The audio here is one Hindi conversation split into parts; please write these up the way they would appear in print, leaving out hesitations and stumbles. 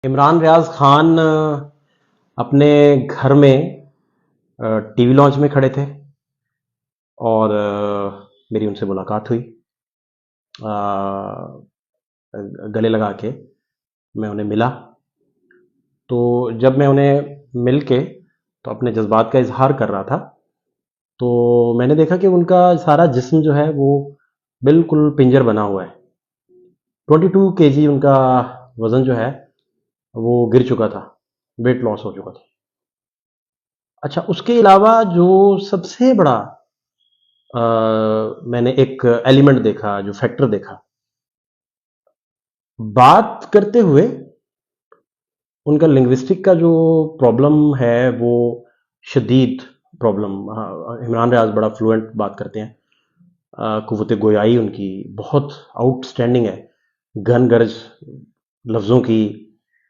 इमरान रियाज खान अपने घर में टीवी लॉन्च में खड़े थे और मेरी उनसे मुलाकात हुई। अ, गले लगा के मैं उन्हें मिला। तो जब मैं उन्हें मिल के तो अपने जज्बात का इजहार कर रहा था, तो मैंने देखा कि उनका सारा जिस्म जो है वो बिल्कुल पिंजर बना हुआ है। 22 kg उनका वज़न जो है वो गिर चुका था, वेट लॉस हो चुका था। अच्छा, उसके अलावा जो सबसे बड़ा अ, मैंने एक एलिमेंट देखा, जो फैक्टर देखा, बात करते हुए उनका लिंग्विस्टिक का जो प्रॉब्लम है वो शदीद प्रॉब्लम। हाँ, इमरान रियाज बड़ा फ्लुएंट बात करते हैं। कुव्वत गोयाई उनकी बहुत आउटस्टैंडिंग है। घन गर्ज लफ्ज़ों की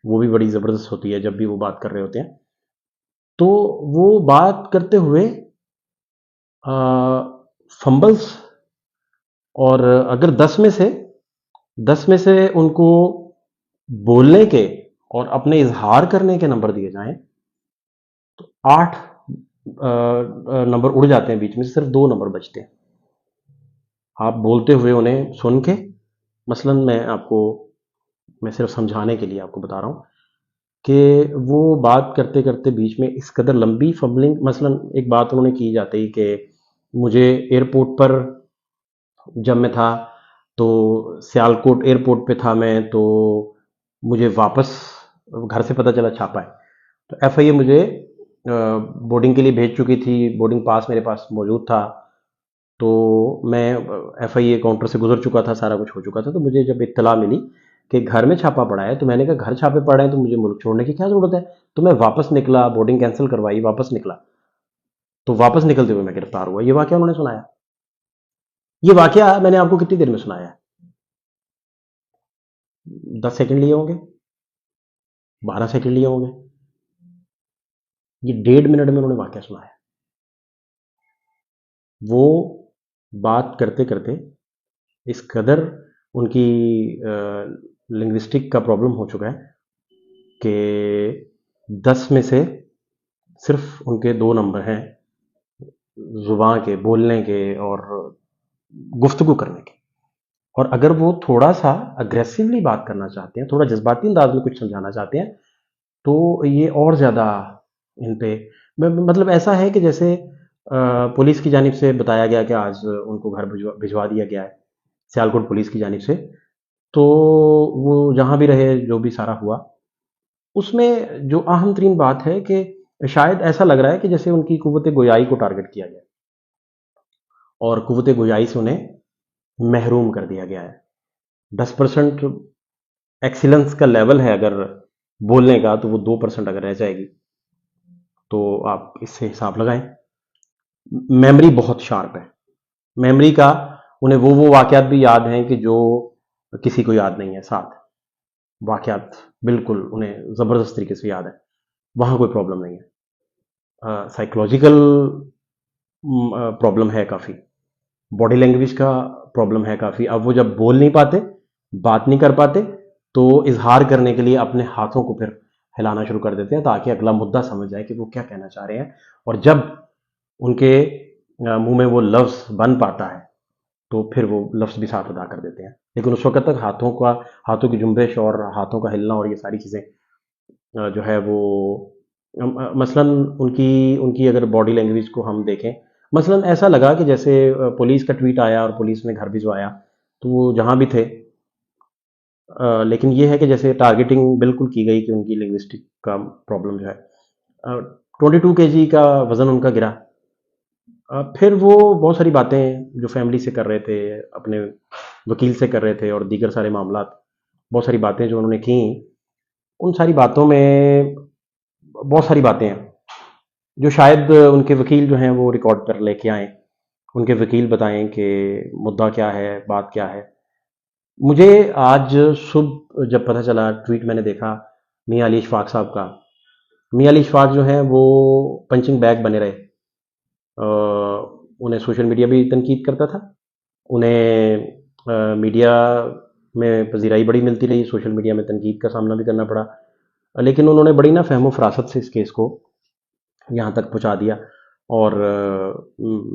वो भी बड़ी ज़बरदस्त होती है जब भी वो बात कर रहे होते हैं। तो वो बात करते हुए फंबल्स, और अगर 10 में से उनको बोलने के और अपने इजहार करने के नंबर दिए जाएं, 8 नंबर उड़ जाते हैं, बीच में से सिर्फ 2 नंबर बचते हैं। आप बोलते हुए उन्हें सुन के, मसलन मैं सिर्फ समझाने के लिए आपको बता रहा हूँ कि वो बात करते करते बीच में इस कदर लंबी फंबलिंग, मसलन एक बात उन्होंने की जाती कि मुझे एयरपोर्ट पर जब मैं था, तो सियालकोट एयरपोर्ट पे था मैं, तो मुझे वापस घर से पता चला छापा है। तो एफआईए मुझे बोर्डिंग के लिए भेज चुकी थी, बोर्डिंग पास मेरे पास मौजूद था। तो मैं एफआईए काउंटर से गुजर चुका था, सारा कुछ हो चुका था। तो मुझे जब इत्तला मिली कि घर में छापा पड़ा है, तो मैंने कहा घर छापे पड़े हैं तो मुझे मुल्क छोड़ने की क्या ज़रूरत है। तो मैं वापस निकला, बोर्डिंग कैंसिल करवाई, वापस निकला। तो वापस निकलते हुए मैं गिरफ्तार हुआ। ये वाक्य उन्होंने सुनाया। ये वाक्य मैंने आपको कितनी देर में सुनाया है? 10 सेकंड लिए होंगे, 12 सेकंड लिए होंगे। ये 1.5 मिनट में उन्होंने वाक्य सुनाया। वो बात करते करते इस कदर उनकी लिंग्विस्टिक का प्रॉब्लम हो चुका है कि 10 में से सिर्फ उनके 2 नंबर हैं, जुबान के, बोलने के और गुफ्तगू करने के। और अगर वो थोड़ा सा अग्रेसिवली बात करना चाहते हैं, थोड़ा जज्बाती अंदाज में कुछ समझाना चाहते हैं, तो ये और ज़्यादा इन पे मतलब ऐसा है कि जैसे पुलिस की जानिब से बताया गया कि आज उनको घर भिजवा दिया गया है, सियालकोट पुलिस की जानिब से। तो वो जहाँ भी रहे, जो भी सारा हुआ, उसमें जो अहम तरीन बात है कि शायद ऐसा लग रहा है कि जैसे उनकी कुव्वत गोयाई को टारगेट किया गया और कुव्वत गोयाई से उन्हें महरूम कर दिया गया है। 10% एक्सीलेंस का लेवल है अगर बोलने का, तो वो 2% अगर रह जाएगी, तो आप इससे हिसाब लगाएं। मेमोरी बहुत शार्प है। मेमोरी का उन्हें वो वाकयात भी याद हैं कि जो किसी को याद नहीं है। साथ वाकयात बिल्कुल उन्हें ज़बरदस्त तरीके से याद है। वहाँ कोई प्रॉब्लम नहीं है। साइकोलॉजिकल प्रॉब्लम है काफ़ी, बॉडी लैंग्वेज का प्रॉब्लम है काफ़ी। अब वो जब बोल नहीं पाते, बात नहीं कर पाते, तो इजहार करने के लिए अपने हाथों को फिर हिलाना शुरू कर देते हैं ताकि अगला मुद्दा समझ जाए कि वो क्या कहना चाह रहे हैं। और जब उनके मुंह में वो लफ्ज़ बन पाता है, तो फिर वो लफ्ज़ भी साथ अदा कर देते हैं। लेकिन उस वक्त तक हाथों की जुम्बिश और हाथों का हिलना और ये सारी चीज़ें जो है वो मसलन उनकी उनकी अगर बॉडी लैंग्वेज को हम देखें, मसलन ऐसा लगा कि जैसे पुलिस का ट्वीट आया और पुलिस ने घर भिजवाया, तो वो जहाँ भी थे, लेकिन ये है कि जैसे टारगेटिंग बिल्कुल की गई कि उनकी लिंग्विस्टिक का प्रॉब्लम जो है। 22 kg का वज़न उनका गिरा। फिर वो बहुत सारी बातें जो फैमिली से कर रहे थे, अपने वकील से कर रहे थे और दीगर सारे मामलात, बहुत सारी बातें जो उन्होंने की, उन सारी बातों में बहुत सारी बातें हैं जो शायद उनके वकील जो हैं वो रिकॉर्ड पर लेके आएँ। उनके वकील बताएँ कि मुद्दा क्या है, बात क्या है। मुझे आज सुबह जब पता चला, ट्वीट मैंने देखा मियाँ अली इशफाक साहब का। मियाँ अली इशफाक जो हैं वो पंचिंग बैग बने रहे। उन्हें सोशल मीडिया भी तनकीद करता था, उन्हें मीडिया में पजीराई बड़ी मिलती रही, सोशल मीडिया में तनकीद का सामना भी करना पड़ा। लेकिन उन्होंने बड़ी ना फहमो फरासत से इस केस को यहाँ तक पहुँचा दिया। और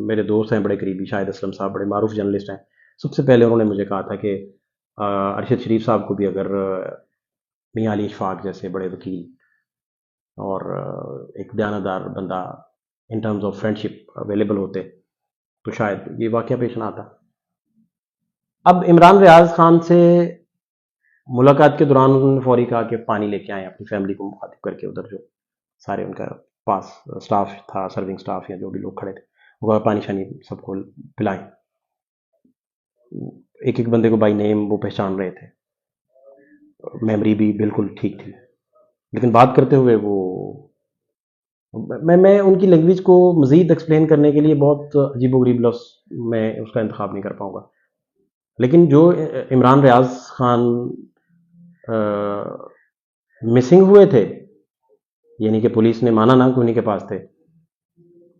मेरे दोस्त हैं बड़े करीबी, शाहिद असलम साहब बड़े मारूफ जर्नलिस्ट हैं। सबसे पहले उन्होंने मुझे कहा था कि अरशद शरीफ साहब को भी अगर मियाँ अली इशफाक जैसे बड़े वकील और एक दयानतदार बंदा in terms of friendship available होते तो शायद ये वाक़या पेश ना आता। अब इमरान रियाज खान से मुलाकात के दौरान उन्होंने फौरी कहा कि पानी लेके आए अपनी फैमिली को मुखातिब करके, उधर जो सारे उनका पास स्टाफ था, सर्विंग स्टाफ या जो भी लोग खड़े थे, वो कहा पानी शानी सबको पिलाएं। एक एक बंदे को बाई नेम वो पहचान रहे थे, मेमोरी भी बिल्कुल ठीक थी, लेकिन बात करते हुए वो मैं उनकी लैंग्वेज को मज़ीद एक्सप्लेन करने के लिए बहुत अजीबोगरीब लफ्ज़ मैं उसका इंतखाब नहीं कर पाऊँगा। लेकिन जो इमरान रियाज खान मिसिंग हुए थे, यानी कि पुलिस ने माना ना कि उन्हीं के पास थे,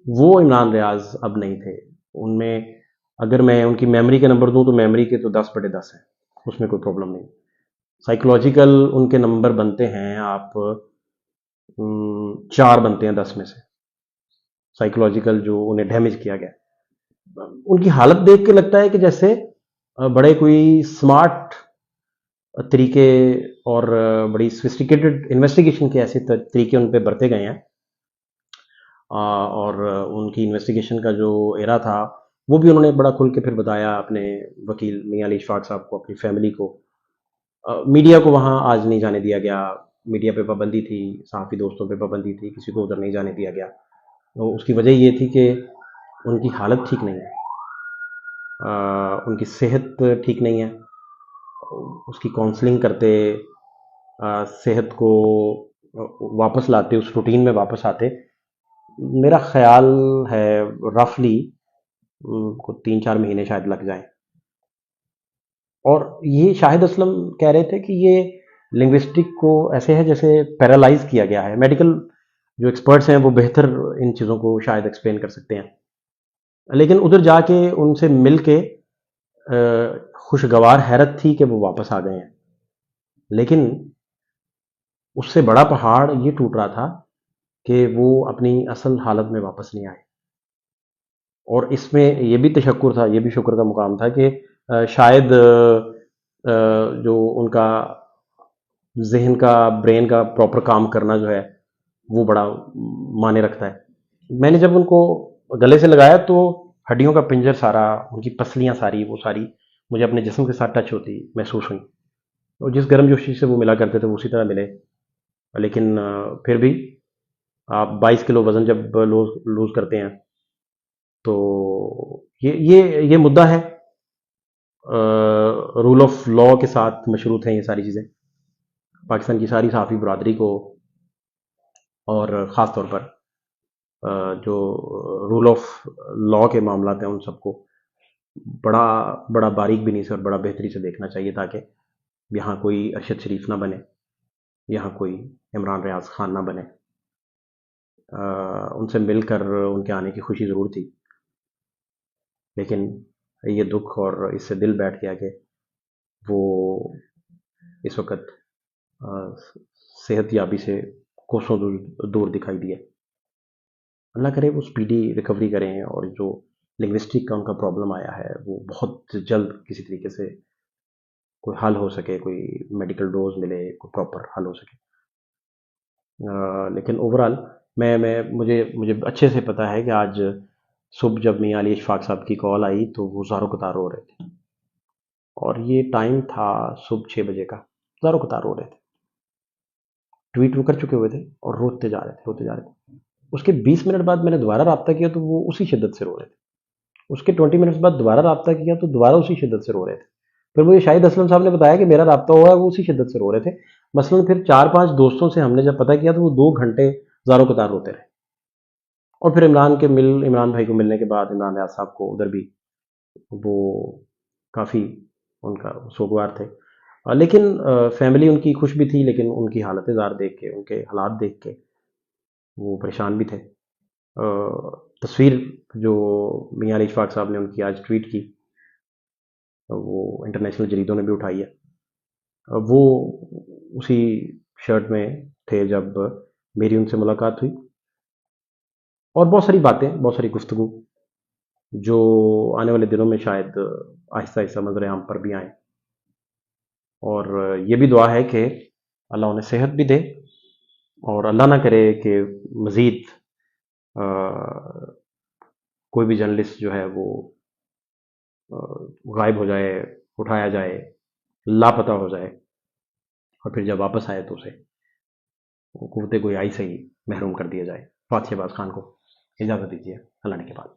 वो इमरान रियाज अब नहीं थे उनमें। अगर मैं उनकी मेमोरी के नंबर दूं तो मेमोरी के तो 10/10 हैं, उसमें कोई प्रॉब्लम नहीं। साइकोलॉजिकल उनके नंबर बनते हैं, आप 4 बनते हैं 10 में से। साइकोलॉजिकल जो उन्हें डैमेज किया गया, उनकी हालत देख के लगता है कि जैसे बड़े कोई स्मार्ट तरीके और बड़ी सोफिस्टिकेटेड इन्वेस्टिगेशन के ऐसे तरीके उन पे बरते गए हैं। और उनकी इन्वेस्टिगेशन का जो एरा था वो भी उन्होंने बड़ा खुल के फिर बताया अपने वकील मियाँ अली इशफाक साहब को, अपनी फैमिली को। मीडिया को वहाँ आज नहीं जाने दिया गया, मीडिया पे पाबंदी थी, सहाफ़ी दोस्तों पे पाबंदी थी, किसी को उधर नहीं जाने दिया गया। तो उसकी वजह ये थी कि उनकी हालत ठीक नहीं है, उनकी सेहत ठीक नहीं है। उसकी काउंसलिंग करते, सेहत को वापस लाते, उस रूटीन में वापस आते, मेरा ख्याल है रफली को 3-4 महीने शायद लग जाए। और ये शाहिद असलम कह रहे थे कि ये लिंग्विस्टिक को ऐसे है जैसे पैरालाइज किया गया है। मेडिकल जो एक्सपर्ट्स हैं वो बेहतर इन चीज़ों को शायद एक्सप्लेन कर सकते हैं, लेकिन उधर जाके उनसे मिल के खुशगवार हैरत थी कि वो वापस आ गए हैं। लेकिन उससे बड़ा पहाड़ ये टूट रहा था कि वो अपनी असल हालत में वापस नहीं आए। और इसमें ये भी तशक्कुर था, ये भी शुक्र का मुकाम था कि शायद जो उनका जहन का, ब्रेन का प्रॉपर काम करना जो है वो बड़ा माने रखता है। मैंने जब उनको गले से लगाया तो हड्डियों का पिंजर सारा, उनकी पसलियां सारी, वो सारी मुझे अपने जिस्म के साथ टच होती महसूस हुई। और जिस गर्मजोशी से वो मिला करते थे वो उसी तरह मिले। लेकिन फिर भी आप 22 किलो वजन जब लूज लूज करते हैं तो ये मुद्दा है। रूल ऑफ लॉ के साथ मशरूत हैं ये सारी चीज़ें, पाकिस्तान की सारी सहाफ़ी बरदरी को, और ख़ास तौर पर जो रूल ऑफ लॉ के मामला हैं उन सबको बड़ा बड़ा बारीक बीनी से और बड़ा बेहतरी से देखना चाहिए, ताकि यहाँ कोई अरशद शरीफ ना बने, यहाँ कोई इमरान रियाज खान ना बने। उनसे मिलकर उनके आने की खुशी ज़रूर थी, लेकिन ये दुख और इससे दिल बैठ गया कि वो इस वक्त सेहत याबी से कोसों दूर दूर दिखाई दिए। अल्लाह करे वो स्पीडी रिकवरी करें, और जो लिंग्विस्टिक का उनका प्रॉब्लम आया है वो बहुत जल्द किसी तरीके से कोई हल हो सके, कोई मेडिकल डोज मिले, कोई प्रॉपर हल हो सके। लेकिन ओवरऑल मैं मुझे मुझे अच्छे से पता है कि आज सुबह जब मियाँ अली इशफाक साहब की कॉल आई तो वो ज़ारों कतार रो रहे थे, और ये टाइम था सुबह 6 बजे का। ज़ारों कतार रो रहे थे, ट्वीट वो कर चुके हुए थे और रोते जा रहे थे, रोते जा रहे थे। उसके 20 मिनट बाद मैंने दोबारा रब्ता किया तो वो उसी शिद्दत से रो रहे थे। उसके 20 मिनट्स बाद दोबारा रब्ता किया तो दोबारा उसी शिद्दत से रो रहे थे। फिर मुझे शाहिद असलम साहब ने बताया कि मेरा रब्ता हुआ है, वो उसी शिद्दत से रो रहे थे। मसलन फिर 4-5 दोस्तों से हमने जब पता किया तो वो 2 घंटे ज़ारों कतार रोते रहे। और फिर इमरान भाई को मिलने के बाद इमरान रियाज साहब को उधर भी वो काफ़ी उनका सोगवार थे। लेकिन फैमिली उनकी खुश भी थी, लेकिन उनकी हालत ज़ार देख के, उनके हालात देख के वो परेशान भी थे। तस्वीर जो मियाँ अली इशफाक साहब ने उनकी आज ट्वीट की, वो इंटरनेशनल जरीदों ने भी उठाई है। वो उसी शर्ट में थे जब मेरी उनसे मुलाकात हुई, और बहुत सारी बातें, बहुत सारी गुफ्तगू जो आने वाले दिनों में शायद आहिस्ता आहिस्ता नज़र आम पर भी आए। और ये भी दुआ है कि अल्लाह उन्हें सेहत भी दे, और अल्लाह ना करे कि मज़ीद कोई भी जर्नलिस्ट जो है वो अ, गायब हो जाए, उठाया जाए, लापता हो जाए, और फिर जब वापस आए तो उसे कुव्वते गोयाई से ही महरूम कर दिया जाए। फातिह अब्बास खान को इजाज़त दीजिए, अल्लाह ने के बाद।